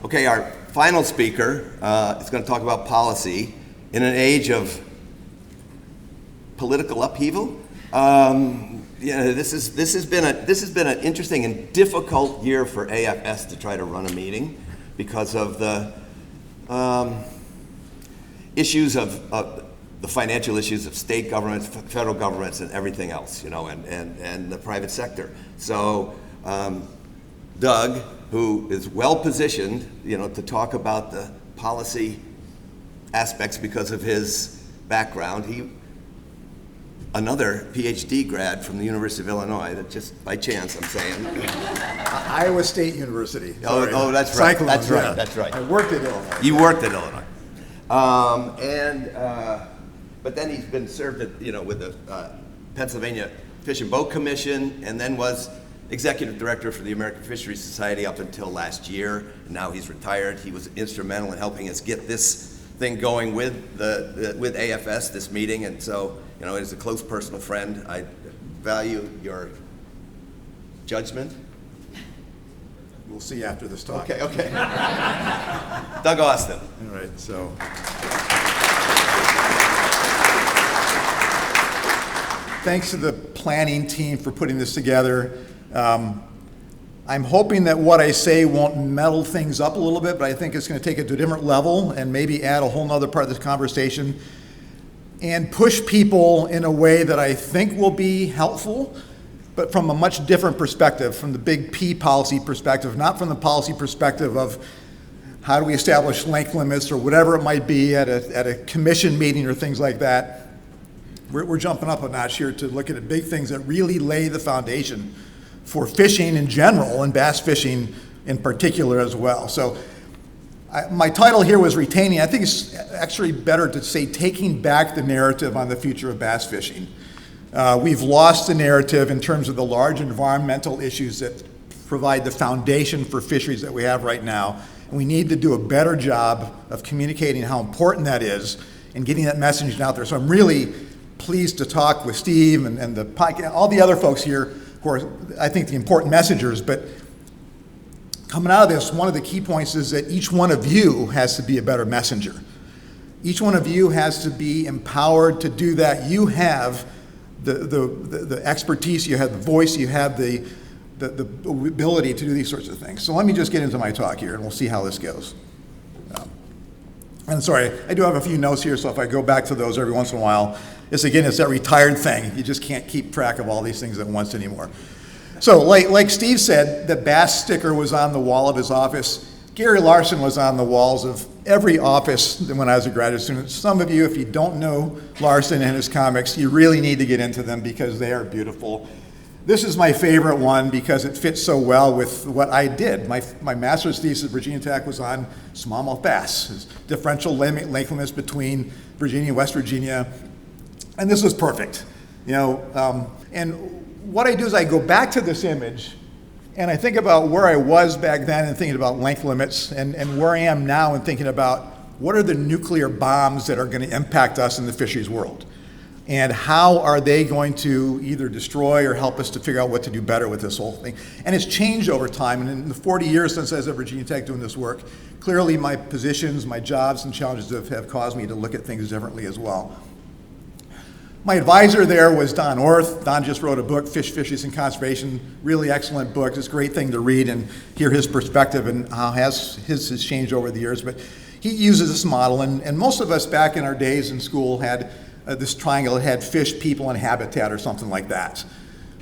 Okay, our final speaker is going to talk about policy in an age of political upheaval. This has been an interesting and difficult year for AFS to try to run a meeting because of the issues of the financial issues of state governments, federal governments, and everything else, and the private sector. So Doug, who is well positioned, to talk about the policy aspects because of his background. Another PhD grad from the University of Illinois, that just by chance I'm saying. Iowa State University. Oh, that's right. Cyclones, that's right. yeah. That's right. I worked at Illinois. You worked at Illinois, but then he's been served with the Pennsylvania Fish and Boat Commission, and then was executive director for the American Fisheries Society up until last year. And now he's retired. He was instrumental in helping us get this thing going with with AFS, this meeting, and so as a close personal friend, I value your judgment. We'll see after this talk. Okay. Doug Austen. All right, so. Thanks to the planning team for putting this together. I'm hoping that what I say won't muddle things up a little bit, but I think it's going to take it to a different level and maybe add a whole nother part of this conversation and push people in a way that I think will be helpful, but from a much different perspective, from the big P policy perspective, not from the policy perspective of how do we establish length limits or whatever it might be at a commission meeting or things like that. We're jumping up a notch here to look at big things that really lay the foundation for fishing in general and bass fishing in particular as well. So my title here was retaining. I think it's actually better to say taking back the narrative on the future of bass fishing. We've lost the narrative in terms of the large environmental issues that provide the foundation for fisheries that we have right now. And we need to do a better job of communicating how important that is and getting that message out there. So I'm really pleased to talk with Steve and the podcast, all the other folks here, of course, I think the important messengers, but coming out of this, one of the key points is that each one of you has to be a better messenger. Each one of you has to be empowered to do that. You have the expertise, you have the voice, you have the ability to do these sorts of things. So let me just get into my talk here and we'll see how this goes. And sorry, I do have a few notes here, so if I go back to those every once in a while, it's that retired thing. You just can't keep track of all these things at once anymore. So like Steve said, the bass sticker was on the wall of his office. Gary Larson was on the walls of every office when I was a graduate student. Some of you, if you don't know Larson and his comics, you really need to get into them because they are beautiful. This is my favorite one because it fits so well with what I did. My master's thesis at Virginia Tech was on smallmouth bass, differential length limits between Virginia and West Virginia, and this was perfect. And what I do is I go back to this image and I think about where I was back then and thinking about length limits and where I am now and thinking about what are the nuclear bombs that are going to impact us in the fisheries world. And how are they going to either destroy or help us to figure out what to do better with this whole thing? And it's changed over time. And in the 40 years since I was at Virginia Tech doing this work, clearly my positions, my jobs, and challenges have caused me to look at things differently as well. My advisor there was Don Orth. Don just wrote a book, Fish, Fisheries, and Conservation. Really excellent book. It's a great thing to read and hear his perspective and how his has changed over the years. But he uses this model, and most of us back in our days in school had this triangle. It had fish, people, and habitat or something like that.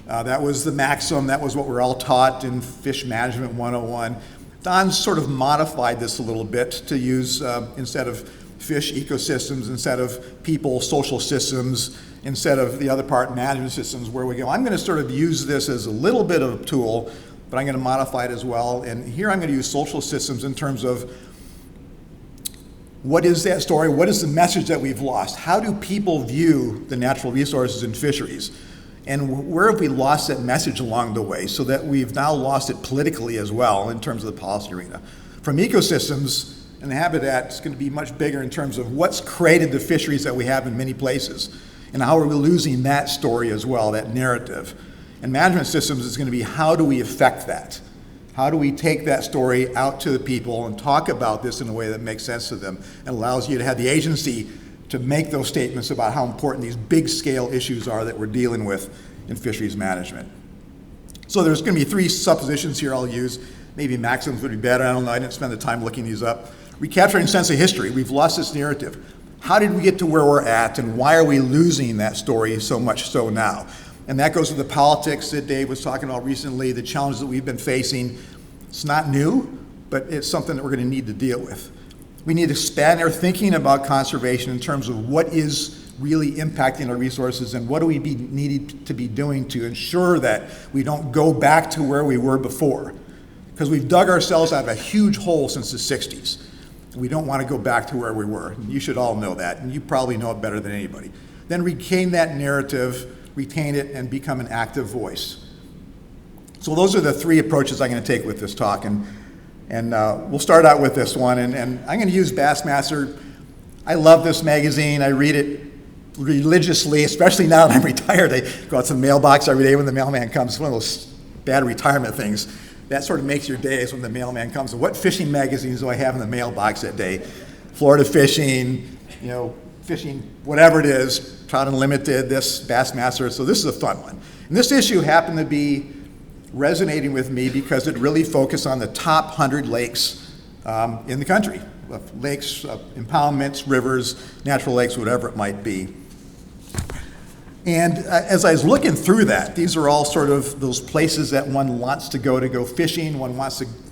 That was the maxim. That was what we're all taught in Fish Management 101. Don sort of modified this a little bit to use, instead of fish, ecosystems, instead of people, social systems, instead of the other part, management systems, where we go. I'm going to sort of use this as a little bit of a tool, but I'm going to modify it as well. And here I'm going to use social systems in terms of what is that story? What is the message that we've lost? How do people view the natural resources in fisheries? And where have we lost that message along the way so that we've now lost it politically as well in terms of the policy arena? From ecosystems and the habitat, it's going to be much bigger in terms of what's created the fisheries that we have in many places and how are we losing that story as well, that narrative. And management systems is going to be how do we affect that? How do we take that story out to the people and talk about this in a way that makes sense to them and allows you to have the agency to make those statements about how important these big scale issues are that we're dealing with in fisheries management. So there's going to be 3 suppositions here I'll use. Maybe maxims would be better. I don't know. I didn't spend the time looking these up. Recapturing sense of history. We've lost this narrative. How did we get to where we're at, and why are we losing that story so much so now? And that goes with the politics that Dave was talking about recently, the challenges that we've been facing. It's not new, but it's something that we're going to need to deal with. We need to expand our thinking about conservation in terms of what is really impacting our resources and what do we need to be doing to ensure that we don't go back to where we were before. Because we've dug ourselves out of a huge hole since the 60s. We don't want to go back to where we were. You should all know that, and you probably know it better than anybody. Then retain that narrative, retain it, and become an active voice. So those are the 3 approaches I'm going to take with this talk, and we'll start out with this one, and I'm going to use Bassmaster. I love this magazine. I read it religiously, especially now that I'm retired. I go out to the mailbox every day when the mailman comes. It's one of those bad retirement things. That sort of makes your days when the mailman comes. What fishing magazines do I have in the mailbox that day? Florida Fishing, fishing, whatever it is, Trout Unlimited, this, Bassmaster. So this is a fun one. And this issue happened to be resonating with me because it really focused on the top 100 lakes in the country. Lakes, impoundments, rivers, natural lakes, whatever it might be. And as I was looking through that, these are all sort of those places that one wants to go fishing,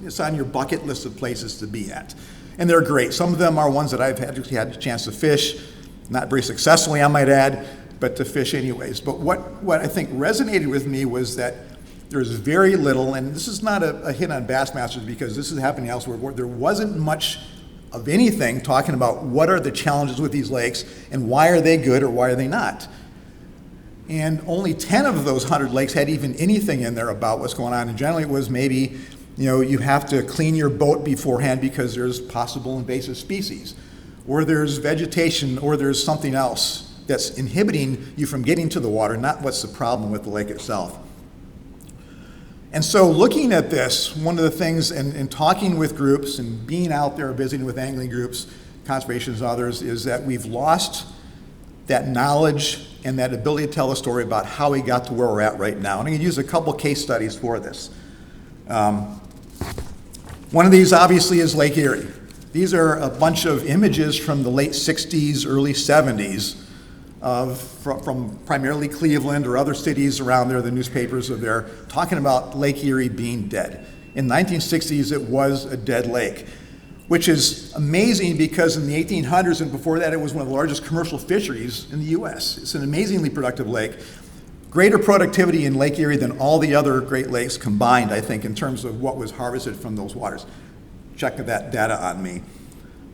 it's on your bucket list of places to be at. And they're great. Some of them are ones that I've had a chance to fish, not very successfully, I might add, but to fish anyways. But what I think resonated with me was that there's very little, and this is not a hit on Bassmasters because this is happening elsewhere, where there wasn't much of anything talking about what are the challenges with these lakes and why are they good or why are they not. And only 10 of those 100 lakes had even anything in there about what's going on. And generally it was maybe, you have to clean your boat beforehand because there's possible invasive species, or there's vegetation, or there's something else that's inhibiting you from getting to the water, not what's the problem with the lake itself. And so looking at this, one of the things, and talking with groups and being out there visiting with angling groups, conservationists and others, is that we've lost that knowledge and that ability to tell a story about how we got to where we're at right now. And I'm going to use a couple case studies for this. One of these obviously is Lake Erie. These are a bunch of images from the late 60s, early 70s from primarily Cleveland or other cities around there. The newspapers are there talking about Lake Erie being dead. In the 1960s, it was a dead lake, which is amazing because in the 1800s and before that, it was one of the largest commercial fisheries in the U.S. It's an amazingly productive lake. Greater productivity in Lake Erie than all the other Great Lakes combined, I think, in terms of what was harvested from those waters. Check that data on me.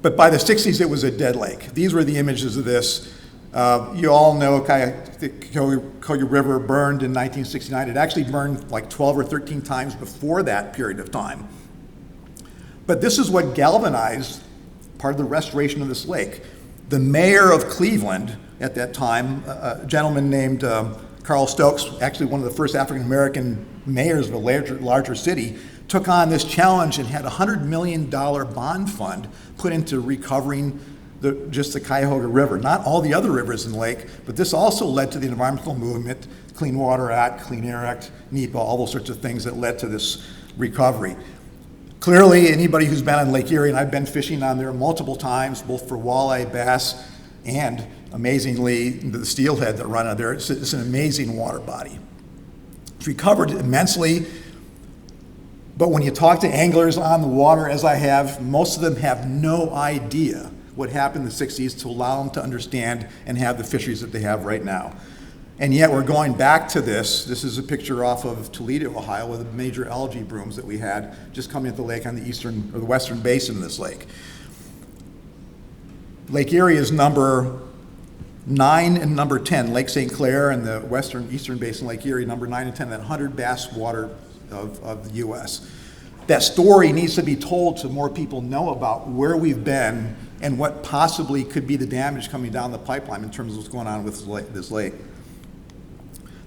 But by the 60s, it was a dead lake. These were the images of this. You all know the Cuyahoga River burned in 1969. It actually burned like 12 or 13 times before that period of time. But this is what galvanized part of the restoration of this lake. The mayor of Cleveland at that time, a gentleman named Carl Stokes, actually one of the first African-American mayors of a larger city, took on this challenge and had a $100 million bond fund put into recovering just the Cuyahoga River, not all the other rivers in the lake, but this also led to the environmental movement, Clean Water Act, Clean Air Act, NEPA, all those sorts of things that led to this recovery. Clearly, anybody who's been on Lake Erie, and I've been fishing on there multiple times, both for walleye, bass, and amazingly, the steelhead that run on there, it's an amazing water body. It's recovered immensely, but when you talk to anglers on the water, as I have, most of them have no idea what happened in the 60s to allow them to understand and have the fisheries that they have right now. And yet we're going back to this. This is a picture off of Toledo, Ohio, with the major algae blooms that we had just coming at the lake on the eastern or the western basin of this lake. Lake Erie is number 9 and number 10. Lake St. Clair and the eastern basin, Lake Erie, number 9 and 10, that 100 bass water of the U.S. That story needs to be told so more people know about where we've been and what possibly could be the damage coming down the pipeline in terms of what's going on with this lake.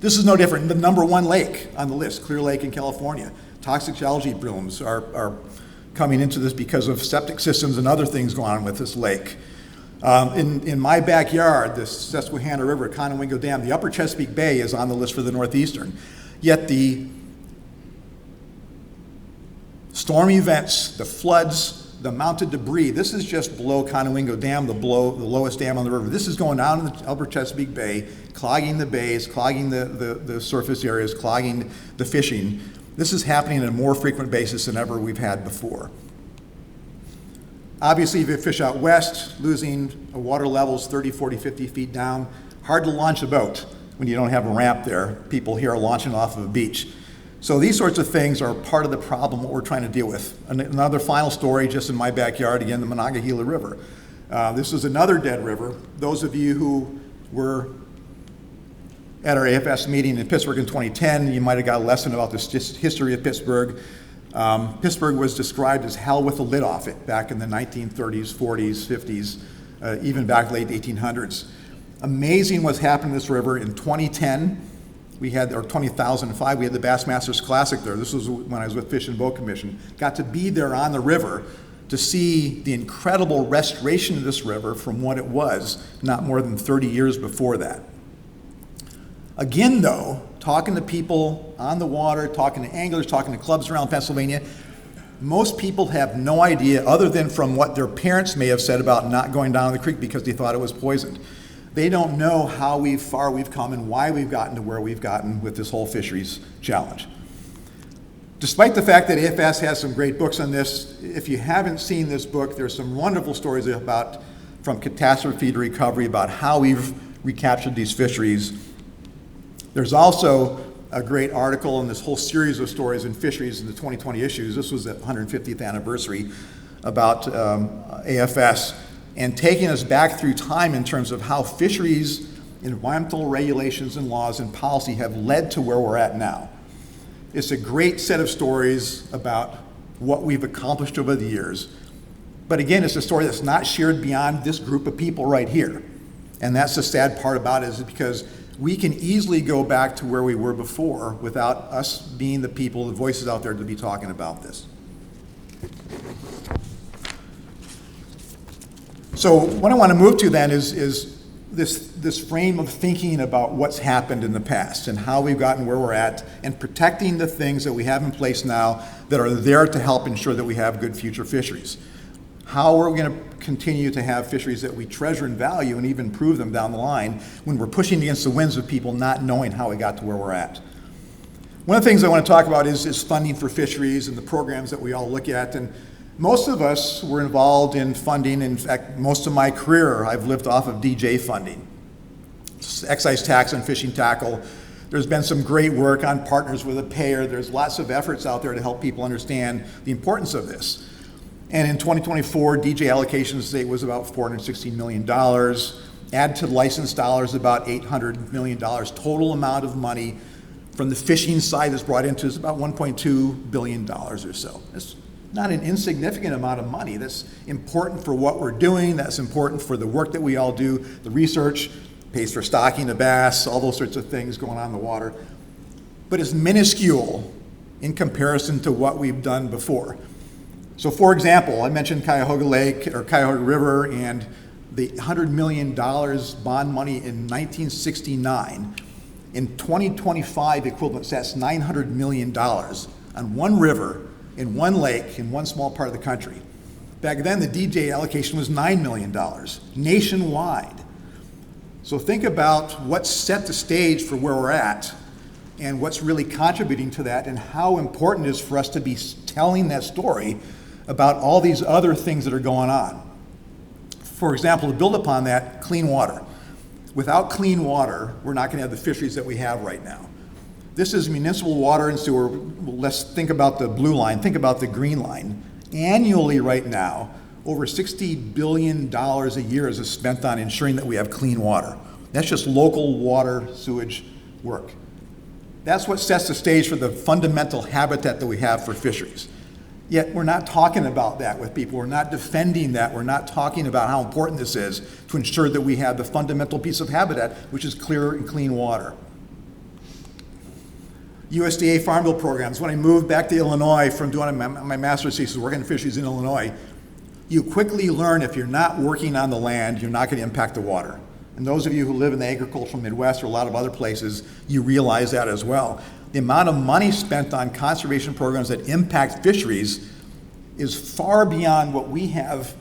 This is no different. The number 1 lake on the list, Clear Lake in California, Toxic algae blooms are coming into this because of septic systems and other things going on with this lake. In my backyard, the Susquehanna River, Conowingo Dam, the upper Chesapeake Bay is on the list for the Northeastern. Yet the storm events, the floods, the mounted debris, this is just below Conowingo Dam, the lowest dam on the river. This is going down in the upper Chesapeake Bay, clogging the bays, clogging the surface areas, clogging the fishing. This is happening on a more frequent basis than ever we've had before. Obviously, if you fish out west, losing water levels 30, 40, 50 feet down, hard to launch a boat when you don't have a ramp there. People here are launching off of a beach. So these sorts of things are part of the problem, what we're trying to deal with. Another final story just in my backyard, again, the Monongahela River. This is another dead river. Those of you who were at our AFS meeting in Pittsburgh in 2010, you might have got a lesson about the history of Pittsburgh. Pittsburgh was described as hell with the lid off it back in the 1930s, 40s, 50s, even back late 1800s. Amazing what's happened in this river. In 2010, we had, or 2005, we had the Bassmasters Classic there. This was when I was with Fish and Boat Commission. Got to be there on the river to see the incredible restoration of this river from what it was not more than 30 years before that. Again, though, talking to people on the water, talking to anglers, talking to clubs around Pennsylvania, most people have no idea, other than from what their parents may have said about not going down the creek because they thought it was poisoned. They don't know how far we've come and why we've gotten to where we've gotten with this whole fisheries challenge. Despite the fact that AFS has some great books on this, if you haven't seen this book, there's some wonderful stories about, from catastrophe to recovery, about how we've recaptured these fisheries. There's also a great article in this whole series of stories in fisheries in the 2020 issues. This was the 150th anniversary about AFS, and taking us back through time in terms of how fisheries, environmental regulations and laws and policy have led to where we're at now. It's a great set of stories about what we've accomplished over the years. But again, it's a story that's not shared beyond this group of people right here. And that's the sad part about it, is because we can easily go back to where we were before without us being the people, the voices out there to be talking about this. So what I want to move to then is this frame of thinking about what's happened in the past and how we've gotten where we're at, and protecting the things that we have in place now that are there to help ensure that we have good future fisheries. How are we going to continue to have fisheries that we treasure and value and even improve them down the line when we're pushing against the winds of people not knowing how we got to where we're at? One of the things I want to talk about is funding for fisheries and the programs that we all look at. And most of us were involved in funding. In fact, most of my career, I've lived off of DJ funding. Excise tax and fishing tackle. There's been some great work on partners with a payer. There's lots of efforts out there to help people understand the importance of this. And in 2024, DJ allocation to the state was about $416 million. Add to licensed dollars, about $800 million. Total amount of money from the fishing side that's brought into is about $1.2 billion or so. It's not an insignificant amount of money. That's important for what we're doing. That's important for the work that we all do, the research, pays for stocking the bass, all those sorts of things going on in the water. But it's minuscule in comparison to what we've done before. So for example, I mentioned Cuyahoga Lake or Cuyahoga River and the $100 million bond money in 1969. In 2025 equivalents, that's $900 million on one river, in one lake, in one small part of the country. Back then, the DJ allocation was $9 million nationwide. So think about what's set the stage for where we're at and what's really contributing to that, and how important it is for us to be telling that story about all these other things that are going on. For example, to build upon that, clean water. Without clean water, we're not going to have the fisheries that we have right now. This is municipal water and sewer. Let's think about the blue line, think about the green line. Annually right now, over $60 billion a year is spent on ensuring that we have clean water. That's just local water sewage work. That's what sets the stage for the fundamental habitat that we have for fisheries. Yet we're not talking about that with people. We're not defending that. We're not talking about how important this is to ensure that we have the fundamental piece of habitat, which is clear and clean water. USDA Farm Bill programs. When I moved back to Illinois from doing my master's thesis working in fisheries in Illinois, you quickly learn if you're not working on the land, you're not going to impact the water. And those of you who live in the agricultural Midwest or a lot of other places, you realize that as well. The amount of money spent on conservation programs that impact fisheries is far beyond what we have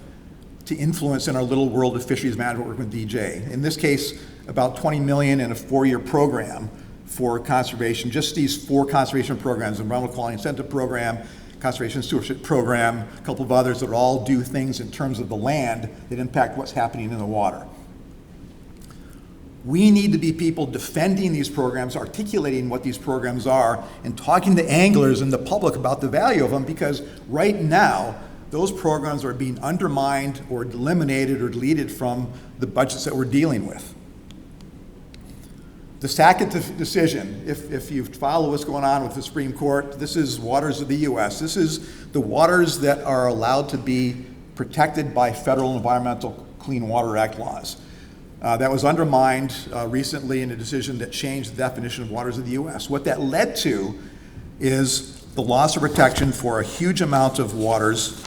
to influence in our little world of fisheries management work with DJ. In this case, about 20 million in a 4-year program for conservation, just these 4 conservation programs, Environmental Quality Incentive Program, Conservation Stewardship Program, a couple of others that all do things in terms of the land that impact what's happening in the water. We need to be people defending these programs, articulating what these programs are, and talking to anglers and the public about the value of them, because right now, those programs are being undermined or eliminated or deleted from the budgets that we're dealing with. The Sackett decision, if you follow what's going on with the Supreme Court, this is waters of the U.S. This is the waters that are allowed to be protected by federal Environmental Clean Water Act laws. That was undermined recently in a decision that changed the definition of waters of the U.S. What that led to is the loss of protection for a huge amount of waters.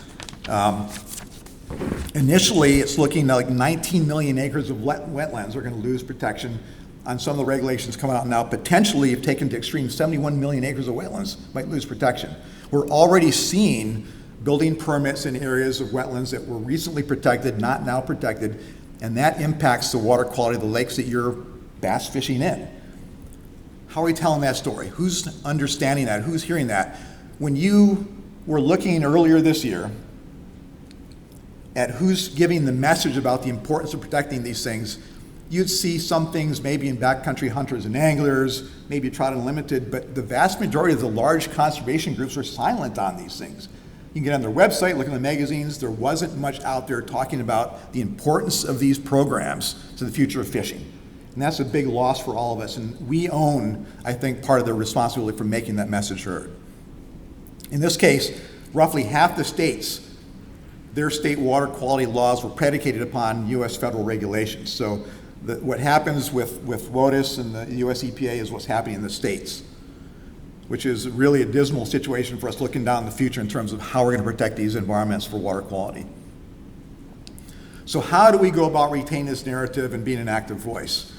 Initially, it's looking like 19 million acres of wetlands are going to lose protection on some of the regulations coming out now. Potentially, if taken to extreme, 71 million acres of wetlands might lose protection. We're already seeing building permits in areas of wetlands that were recently protected, not now protected, and that impacts the water quality of the lakes that you're bass fishing in. How are we telling that story? Who's understanding that? Who's hearing that? When you were looking earlier this year at who's giving the message about the importance of protecting these things, you'd see some things maybe in backcountry hunters and anglers, maybe Trout Unlimited, but the vast majority of the large conservation groups are silent on these things. You can get on their website, look in the magazines. There wasn't much out there talking about the importance of these programs to the future of fishing. And that's a big loss for all of us. And we own, I think, part of the responsibility for making that message heard. In this case, roughly half the states, their state water quality laws were predicated upon U.S. federal regulations. So what happens with WOTUS and the U.S. EPA is what's happening in the states, which is really a dismal situation for us looking down in the future in terms of how we're going to protect these environments for water quality. So how do we go about retaining this narrative and being an active voice?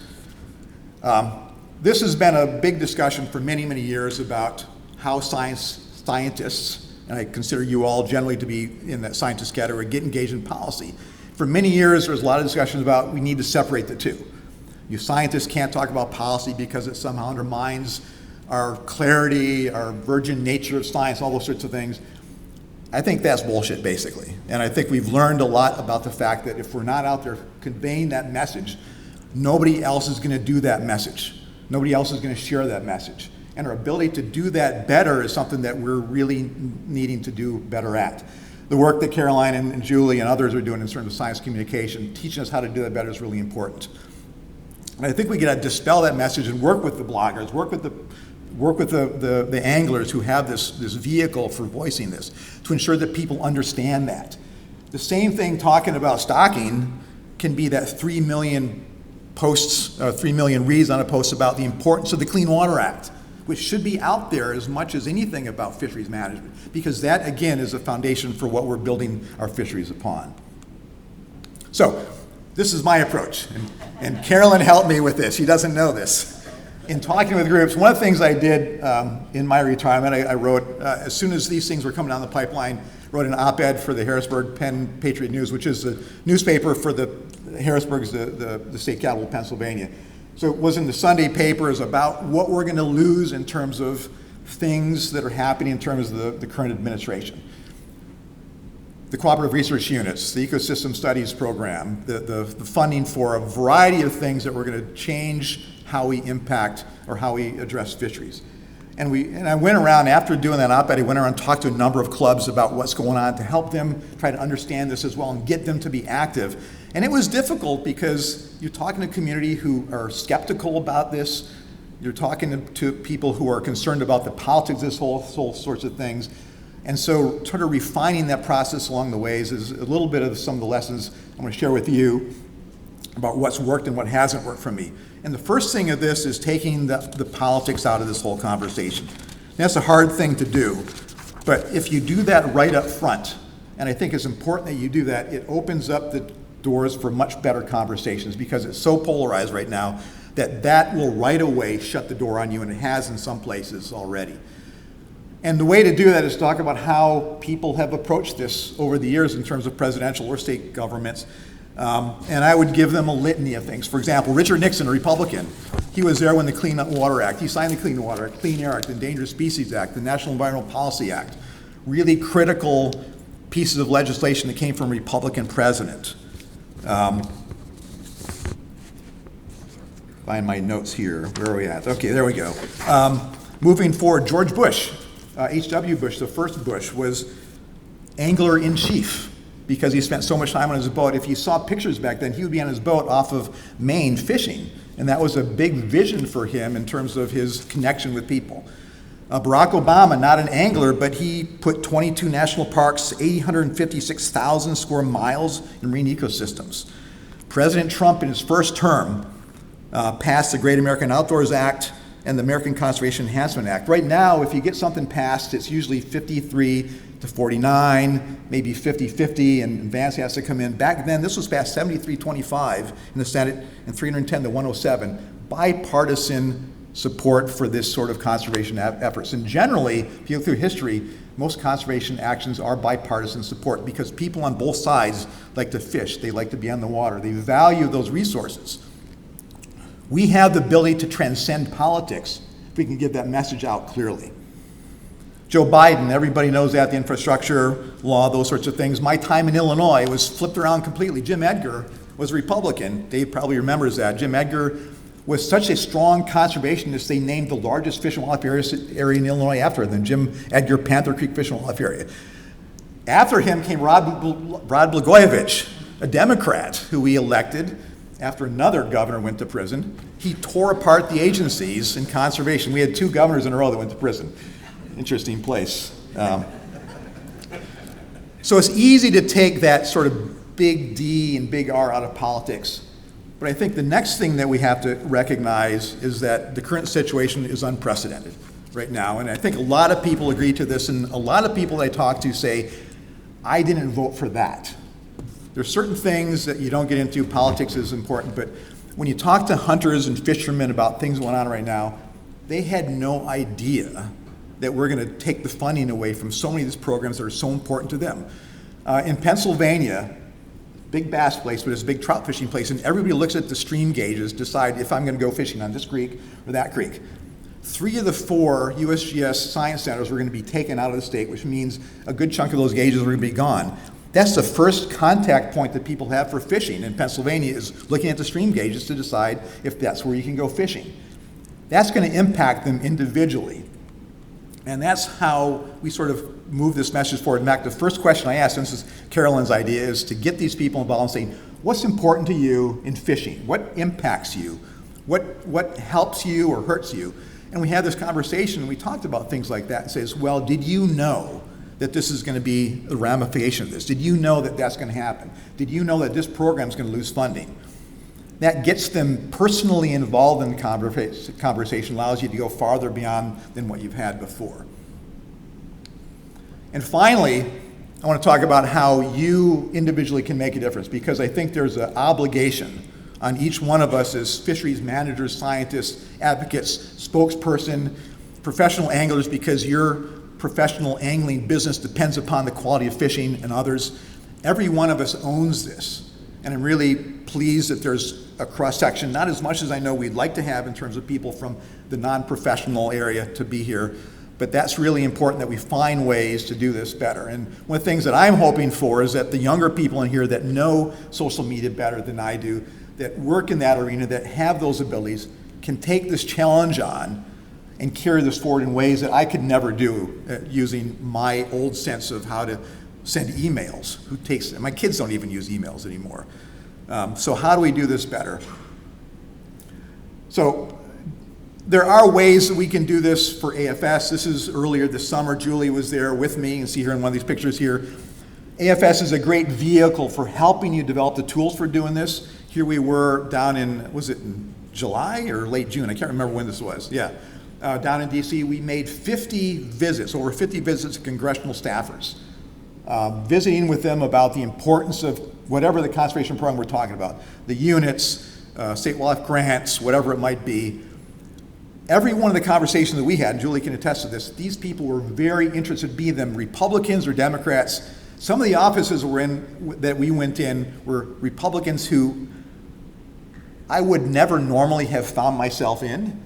This has been a big discussion for many, many years about how scientists, and I consider you all generally to be in that scientist category, get engaged in policy. For many years, there was a lot of discussions about we need to separate the two. You scientists can't talk about policy because it somehow undermines our clarity, our virgin nature of science, all those sorts of things. I think that's bullshit, basically. And I think we've learned a lot about the fact that if we're not out there conveying that message, nobody else is going to do that message. Nobody else is going to share that message. And our ability to do that better is something that we're really needing to do better at. The work that Caroline and Julie and others are doing in terms of science communication, teaching us how to do that better is really important. And I think we got to dispel that message and work with the bloggers, work with the anglers who have this vehicle for voicing this to ensure that people understand that. The same thing talking about stocking can be that 3 million posts, 3 million reads on a post about the importance of the Clean Water Act, which should be out there as much as anything about fisheries management, because that, again, is a foundation for what we're building our fisheries upon. So this is my approach, and Carolyn helped me with this. She doesn't know this. In talking with groups, one of the things I did in my retirement, I wrote, as soon as these things were coming down the pipeline, wrote an op-ed for the Harrisburg Penn Patriot News, which is the newspaper for Harrisburg's the state capital of Pennsylvania. So it was in the Sunday papers about what we're going to lose in terms of things that are happening in terms of the current administration. The cooperative research units, the ecosystem studies program, the funding for a variety of things that were going to change how we impact or how we address fisheries. And I went around, after doing that op-ed, I went around and talked to a number of clubs about what's going on to help them try to understand this as well and get them to be active. And it was difficult because you're talking to a community who are skeptical about this. You're talking to people who are concerned about the politics of this whole sorts of things. And so sort of refining that process along the ways is a little bit of some of the lessons I'm going to share with you. about what's worked and what hasn't worked for me. And the first thing of this is taking the politics out of this whole conversation. And that's a hard thing to do, but if you do that right up front, and I think it's important that you do that, it opens up the doors for much better conversations, because it's so polarized right now that will right away shut the door on you, and it has in some places already. And the way to do that is talk about how people have approached this over the years in terms of presidential or state governments. And I would give them a litany of things. For example, Richard Nixon, a Republican, he was there when the Clean Water Act, he signed the Clean Water Act, Clean Air Act, the Endangered Species Act, the National Environmental Policy Act, really critical pieces of legislation that came from a Republican president. Find my notes here. Where are we at? Okay, there we go. Moving forward, George Bush, H.W. Bush, the first Bush, was angler-in-chief because he spent so much time on his boat. If you saw pictures back then, he would be on his boat off of Maine fishing, and that was a big vision for him in terms of his connection with people. Barack Obama, not an angler, but he put 22 national parks, 856,000 square miles in marine ecosystems. President Trump, in his first term, passed the Great American Outdoors Act and the American Conservation Enhancement Act. Right now, if you get something passed, it's usually 53 to 49, maybe 50-50, and Vance has to come in. Back then, this was passed 73-25 in the Senate and 310 to 107. Bipartisan support for this sort of conservation efforts. And generally, if you look through history, most conservation actions are bipartisan support because people on both sides like to fish, they like to be on the water, they value those resources. We have the ability to transcend politics if we can get that message out clearly. Joe Biden, everybody knows that, the infrastructure law, those sorts of things. My time in Illinois was flipped around completely. Jim Edgar was a Republican. Dave probably remembers that. Jim Edgar was such a strong conservationist, they named the largest fish and wildlife area in Illinois after him, the Jim Edgar Panther Creek Fish and Wildlife Area. After him came Rod Blagojevich, a Democrat who we elected after another governor went to prison. He tore apart the agencies in conservation. We had 2 governors in a row that went to prison. Interesting place. So it's easy to take that sort of big D and big R out of politics. But I think the next thing that we have to recognize is that the current situation is unprecedented right now. And I think a lot of people agree to this, and a lot of people I talk to say, I didn't vote for that. There's certain things that you don't get into. Politics is important, but when you talk to hunters and fishermen about things going on right now, they had no idea that we're going to take the funding away from so many of these programs that are so important to them. In Pennsylvania, big bass place, but it's a big trout fishing place, and everybody looks at the stream gauges, decide if I'm going to go fishing on this creek or that creek. 3 of the 4 USGS science centers were going to be taken out of the state, which means a good chunk of those gauges were going to be gone. That's the first contact point that people have for fishing in Pennsylvania, is looking at the stream gauges to decide if that's where you can go fishing. That's going to impact them individually. And that's how we sort of move this message forward. In fact, the first question I asked, and this is Carolyn's idea, is to get these people involved and saying, what's important to you in fishing? What impacts you? What helps you or hurts you? And we had this conversation, and we talked about things like that and says, well, did you know that this is going to be a ramification of this? Did you know that that's going to happen? Did you know that this program is going to lose funding? That gets them personally involved in the conversation, allows you to go farther beyond than what you've had before. And finally, I want to talk about how you individually can make a difference, because I think there's an obligation on each one of us as fisheries managers, scientists, advocates, spokesperson, professional anglers, because your professional angling business depends upon the quality of fishing and others. Every one of us owns this. And I'm really pleased that there's a cross-section, not as much as I know we'd like to have in terms of people from the non-professional area to be here, but that's really important that we find ways to do this better. And one of the things that I'm hoping for is that the younger people in here that know social media better than I do, that work in that arena, that have those abilities, can take this challenge on and carry this forward in ways that I could never do using my old sense of how to send emails. My kids don't even use emails anymore. So how do we do this better? So there are ways that we can do this for AFS. This is earlier this summer. Julie was there with me. You can see her in one of these pictures here. AFS is a great vehicle for helping you develop the tools for doing this. here we were down in, was it in July or late June? I can't remember when this was. Yeah. Down in DC, we made 50 visits, over 50 visits to congressional staffers, visiting with them about the importance of whatever the conservation program we're talking about, the units, state wildlife grants, whatever it might be. Every one of the conversations that we had, and Julie can attest to this, these people were very interested, be them Republicans or Democrats. Some of the offices that we went in were Republicans who I would never normally have found myself in,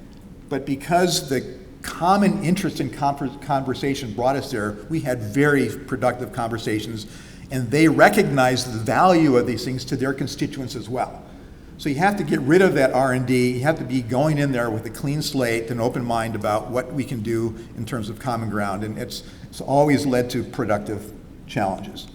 but because the common interest in conversation brought us there, we had very productive conversations, and they recognized the value of these things to their constituents as well. So you have to get rid of that R&D. You have to be going in there with a clean slate and open mind about what we can do in terms of common ground, and it's always led to productive challenges.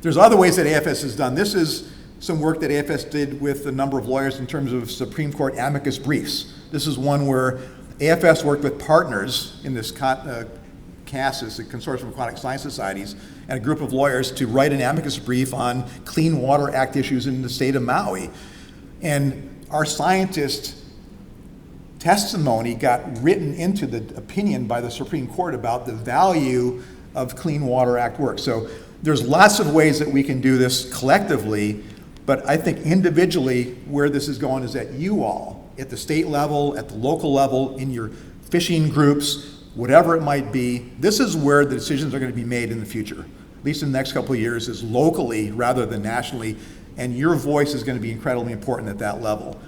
There's other ways that AFS has done. This is some work that AFS did with a number of lawyers in terms of Supreme Court amicus briefs. This is one where AFS worked with partners in this CASS, the Consortium of Aquatic Science Societies, and a group of lawyers to write an amicus brief on Clean Water Act issues in the state of Maui. And our scientists' testimony got written into the opinion by the Supreme Court about the value of Clean Water Act work. So there's lots of ways that we can do this collectively, but I think individually where this is going is that you all, at the state level, at the local level, in your fishing groups, whatever it might be, this is where the decisions are going to be made in the future, at least in the next couple of years, is locally rather than nationally, and your voice is going to be incredibly important at that level.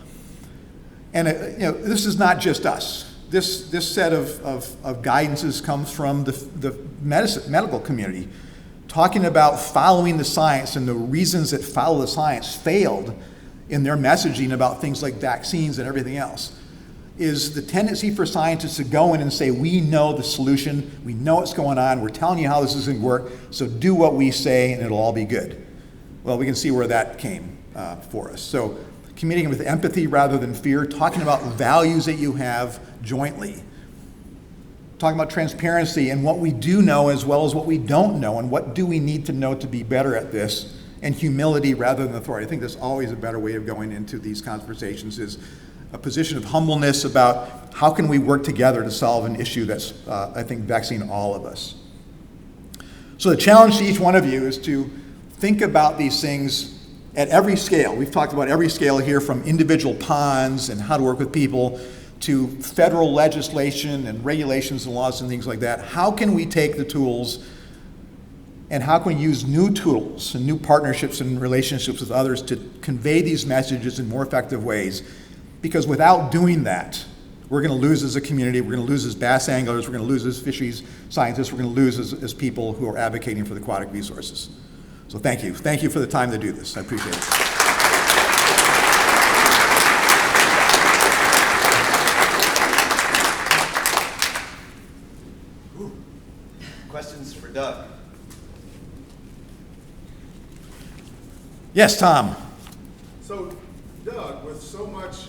And this is not just us. This set of guidances comes from the medical community, talking about following the science, and the reasons that follow the science failed in their messaging about things like vaccines and everything else, is the tendency for scientists to go in and say, we know the solution, we know what's going on, we're telling you how this is going to work, so do what we say and it'll all be good. Well, we can see where that came for us. So communicating with empathy rather than fear, talking about values that you have jointly, talking about transparency and what we do know as well as what we don't know, and what do we need to know to be better at this, and humility rather than authority. I think there's always a better way of going into these conversations, is a position of humbleness about how can we work together to solve an issue that's, I think, vexing all of us. So the challenge to each one of you is to think about these things at every scale. We've talked about every scale here, from individual ponds and how to work with people to federal legislation and regulations and laws and things like that. How can we take the tools and how can we use new tools and new partnerships and relationships with others to convey these messages in more effective ways? Because without doing that, we're going to lose as a community, we're going to lose as bass anglers, we're going to lose as fisheries scientists, we're going to lose as people who are advocating for the aquatic resources. So thank you. Thank you for the time to do this. I appreciate it. Questions for Doug? Yes, Tom. So, Doug, with so much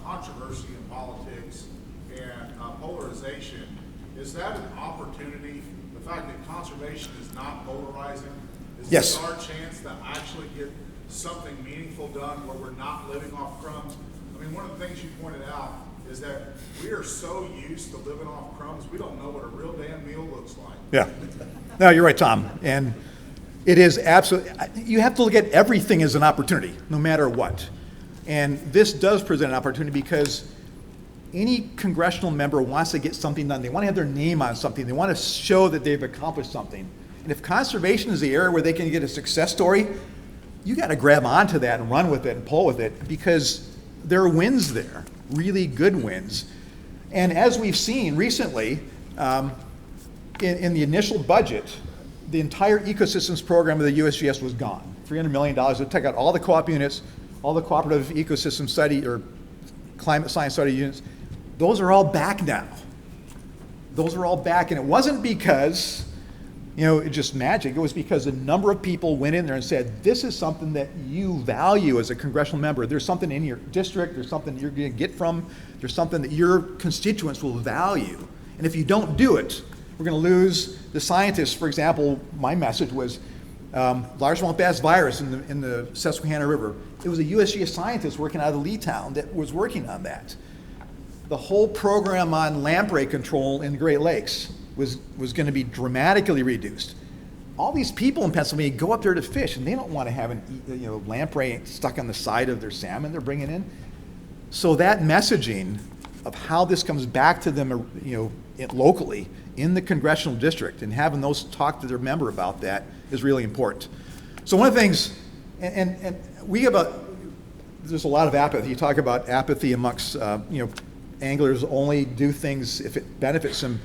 controversy in politics and polarization, is that an opportunity? The fact that conservation is not polarizing, is Yes. this our chance to actually get something meaningful done where we're not living off crumbs? I mean, one of the things you pointed out is that we are so used to living off crumbs, we don't know what a real damn meal looks like. Yeah. No, you're right, Tom. And it is absolutely, you have to look at everything as an opportunity, no matter what. And this does present an opportunity because any congressional member wants to get something done. They want to have their name on something. They want to show that they've accomplished something. And if conservation is the area where they can get a success story, you got to grab onto that and run with it and pull with it, because there are wins there, really good wins. And as we've seen recently, in the initial budget, the entire ecosystems program of the USGS was gone. $300 million. It took out all the co-op units, all the cooperative ecosystem study or climate science study units. Those are all back now. Those are all back, and it wasn't because, it's just magic. It was because a number of people went in there and said, this is something that you value as a congressional member. There's something in your district, there's something you're going to get from, there's something that your constituents will value. And if you don't do it, we're going to lose the scientists. For example, my message was, Largemouth bass virus in the Susquehanna River. It was a USGS scientist working out of Leetown that was working on that. The whole program on lamprey control in the Great Lakes was going to be dramatically reduced. All these people in Pennsylvania go up there to fish, and they don't want to have lamprey stuck on the side of their salmon they're bringing in. So that messaging of how this comes back to them, locally in the congressional district, and having those talk to their member about that is really important. So one of the things, and we have there's a lot of apathy. You talk about apathy amongst, anglers only do things if it benefits them.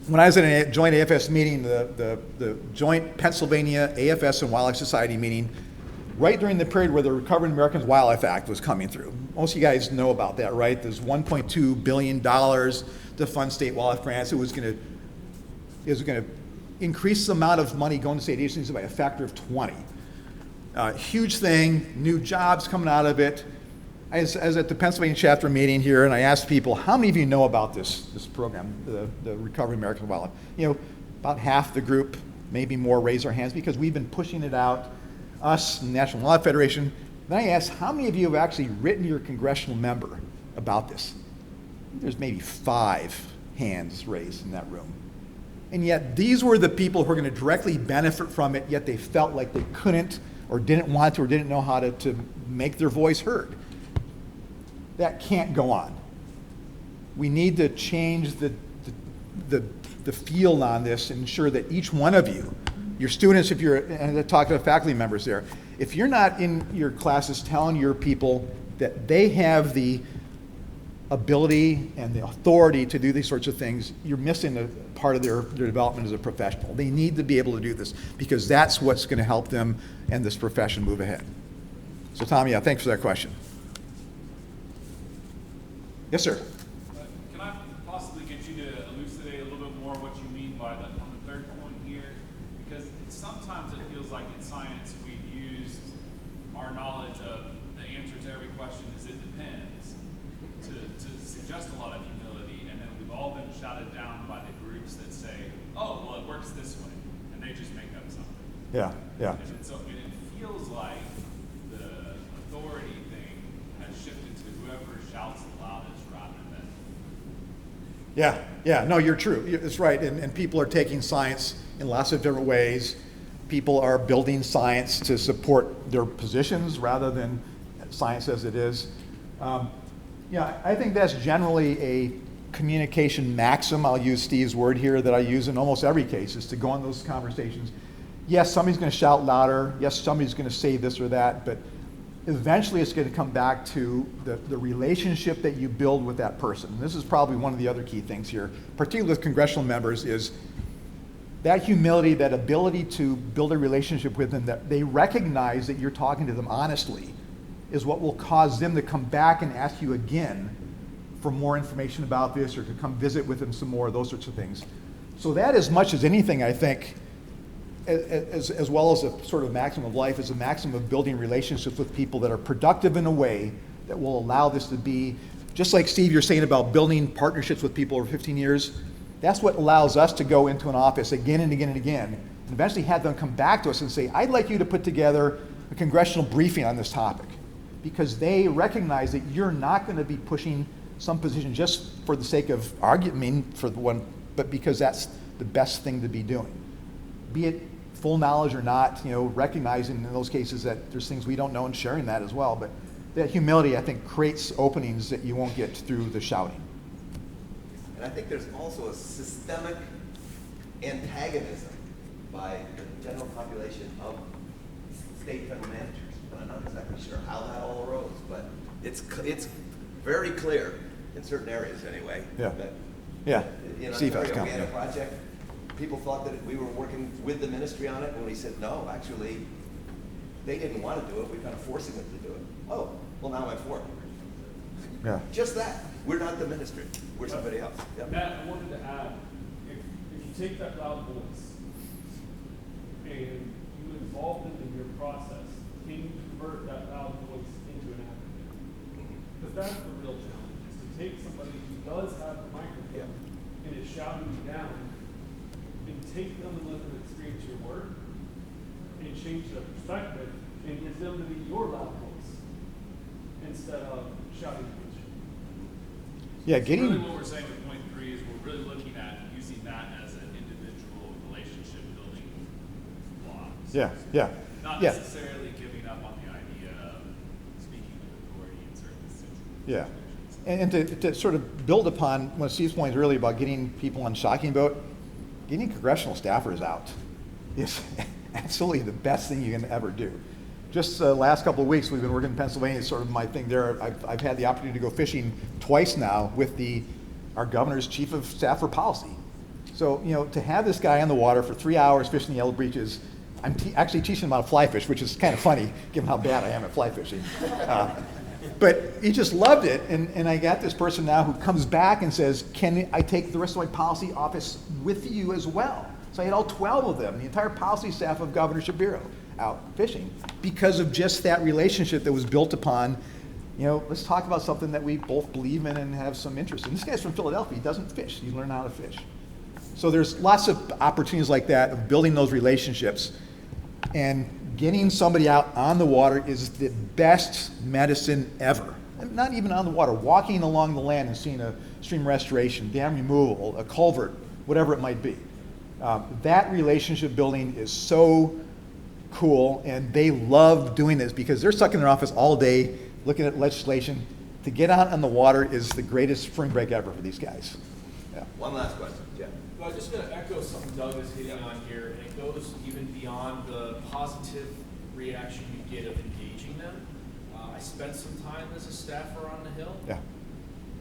When I was at a joint AFS meeting, the joint Pennsylvania AFS and Wildlife Society meeting, right during the period where the Recovering Americans Wildlife Act was coming through. Most of you guys know about that, right? There's $1.2 billion to fund state wildlife grants. It was going to increase the amount of money going to state agencies by a factor of 20. Huge thing, new jobs coming out of it. I was at the Pennsylvania chapter meeting here, and I asked people, how many of you know about this program, the Recovering American Wildlife? About half the group, maybe more, raise their hands because we've been pushing it out, us, National Wildlife Federation. Then I asked, how many of you have actually written your congressional member about this? There's maybe 5 hands raised in that room. And yet these were the people who were going to directly benefit from it, yet they felt like they couldn't or didn't want to or didn't know how to make their voice heard. That can't go on. We need to change the field on this and ensure that each one of you, your students, and I talk to the faculty members there, if you're not in your classes telling your people that they have the ability and the authority to do these sorts of things, you're missing a part of their development as a professional. They need to be able to do this because that's what's going to help them and this profession move ahead. So Tom, thanks for that question. Yes, sir. Can I possibly get you to elucidate a little bit more what you mean by on the third point here? Because sometimes it feels like in science we've used our knowledge of the answer to every question is it depends to suggest a lot of humility, and then we've all been shouted down by the groups that say, oh, well, it works this way, and they just make up something. Yeah. And so it feels like the authority thing has shifted to whoever shouts the loudest rather than. Yeah, no, you're true. It's right, and people are taking science in lots of different ways. People are building science to support their positions rather than science as it is. I think that's generally a communication maxim. I'll use Steve's word here that I use in almost every case, is to go on those conversations. Yes, somebody's going to shout louder. Yes, somebody's going to say this or that, but eventually it's going to come back to the relationship that you build with that person. And this is probably one of the other key things here, particularly with congressional members, is that humility, that ability to build a relationship with them, that they recognize that you're talking to them honestly, is what will cause them to come back and ask you again for more information about this or to come visit with them some more, those sorts of things. So that, as much as anything, I think, as well as a sort of maxim of life, is a maxim of building relationships with people that are productive in a way that will allow this to be, just like Steve, you're saying about building partnerships with people over 15 years, that's what allows us to go into an office again and again and again, and eventually have them come back to us and say, I'd like you to put together a congressional briefing on this topic, because they recognize that you're not going to be pushing some position just for the sake of arguing for the one, but because that's the best thing to be doing. Be it full knowledge or not, recognizing in those cases that there's things we don't know and sharing that as well. But that humility, I think, creates openings that you won't get through the shouting. And I think there's also a systemic antagonism by the general population of state federal managers. And I'm not exactly sure how that all arose, but it's very clear in certain areas anyway. Yeah. That, Steve, we had a project. People thought that we were working with the ministry on it, and we said, no, actually, they didn't want to do it. We're kind of forcing them to do it. Oh, well, now I'm for it. Yeah. Just that. We're not the ministry. We're somebody else. Yep. Matt, I wanted to add, if you take that loud voice and you involve them in your process, can you convert that loud voice into an advocate? Because that's the real challenge, is to take somebody who does have the microphone and is shouting you down, and take them and let them experience your work, change their perspective and get them to be your loud voice instead of shouting at you. Yeah, So really getting, what we're saying with point 3 is we're really looking at using that as an individual relationship building block. yeah. Not Yeah. necessarily giving up on the idea of speaking with authority in certain situations. Yeah. And to sort of build upon what Steve's point earlier about getting people on shocking boat, getting congressional staffers out is absolutely the best thing you can ever do. Just the last couple of weeks, we've been working in Pennsylvania, it's sort of my thing there. I've had the opportunity to go fishing twice now with our governor's chief of staff for policy. So, you know, to have this guy on the water for 3 hours fishing the yellow breaches, I'm actually teaching him how to fly fish, which is kind of funny, given how bad I am at fly fishing. But he just loved it, and I got this person now who comes back and says, can I take the rest of my policy office with you as well? So I had all 12 of them, the entire policy staff of Governor Shapiro, out fishing because of just that relationship that was built upon, you know, let's talk about something that we both believe in and have some interest in. This guy's from Philadelphia, he doesn't fish, he's learning how to fish. So there's lots of opportunities like that of building those relationships, and getting somebody out on the water is the best medicine ever. And not even on the water, walking along the land and seeing a stream restoration, dam removal, a culvert, whatever it might be. That relationship building is so cool, and they love doing this because they're stuck in their office all day looking at legislation. To get out on the water is the greatest spring break ever for these guys. Yeah. One last question, Jeff. Well, I'm just going to echo something Doug is hitting on here, and it goes even beyond the positive reaction you get of engaging them. I spent some time as a staffer on the Hill. Yeah.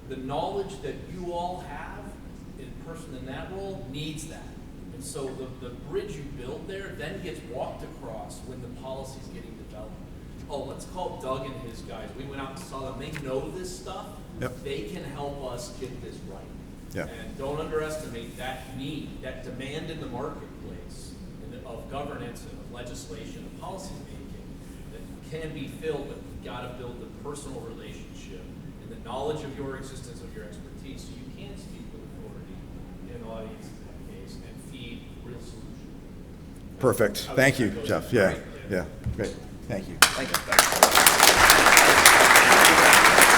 The knowledge that you all have in person in that role needs that. And so the bridge you build there then gets walked across when the policy's getting developed. Oh, let's call Doug and his guys. We went out and saw them. They know this stuff. Yep. They can help us get this right. Yeah. And don't underestimate that need, that demand in the marketplace of governance and of legislation and policy making that can be filled, but you've got to build the personal relationship and the knowledge of your existence, of your expertise, so you can speak with authority in an audience in that case and feed real solution. Perfect. Thank you, Jeff. Yeah. Right? Yeah. Great. Thank you. Thank you.